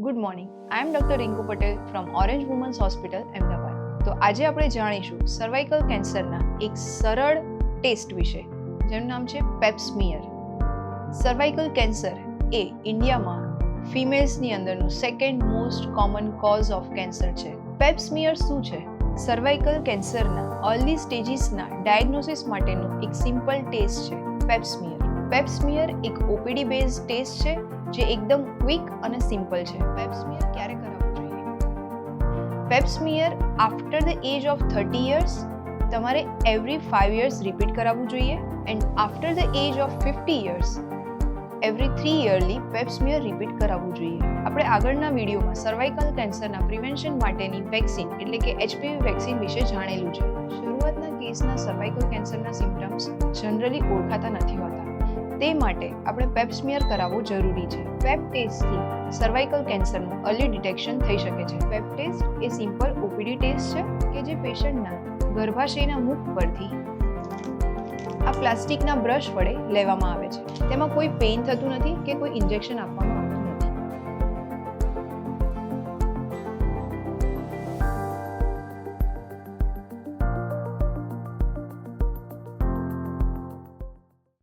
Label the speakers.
Speaker 1: Good morning. I am doctor Rinku Patel from Orange Women's Hospital Ahmedabad. તો આજે આપણે જાણીશું સર્વાઇકલ કેન્સરના એક સરળ ટેસ્ટ વિશે, જેનું નામ છે પેપ્સમિયર. સર્વાઇકલ કેન્સર એ ઇન્ડિયામાં ફિમેલ્સની અંદરનું second most common cause of cancer છે. પેપ્સમિયર શું છે? સર્વાઇકલ કેન્સરના અર્લી સ્ટેજીસના ડાયગ્નોસિસ માટેનું એક સિમ્પલ ટેસ્ટ છે પેપ્સમિયર. પેપ્સમિયર એક ઓપીડી બેઝ ટેસ્ટ છે જે એકદમ ક્વિક અને સિમ્પલ છે. પેપ્સમિયર ક્યારે કરાવવું જોઈએ? Pap smear after the age of 30 years તમારે એવરી 5 યર્સ રિપીટ કરાવવું જોઈએ, and after the age of 50 years every 3 yearly pap smear repeat કરાવવું જોઈએ. આપણે આગળના વિડીયોમાં સર્વાઇકલ કેન્સરના પ્રિવેન્શન માટેની વેક્સિન એટલે કે HPV વેક્સિન વિશે જાણેલું છે. શરૂઆતના કેસના સર્વાઇકલ કેન્સરના સિમ્પટમ્સ જનરલી ઓળખાતા નથી હોતા, તે માટે આપણે પેપ્સમિયર કરાવવો જરૂરી છે. પેપ ટેસ્ટથી સર્વાઇકલ કેન્સરનું અર્લી ડિટેક્શન થઈ શકે છે. પેપ ટેસ્ટ એ સિમ્પલ ઓપીડી ટેસ્ટ છે કે જે પેશન્ટના ગર્ભાશયના મુખ પરથી આ પ્લાસ્ટિકના બ્રશ વડે લેવામાં આવે છે. તેમાં કોઈ પેઇન થતું નથી કે કોઈ ઇન્જેક્શન આપવામાં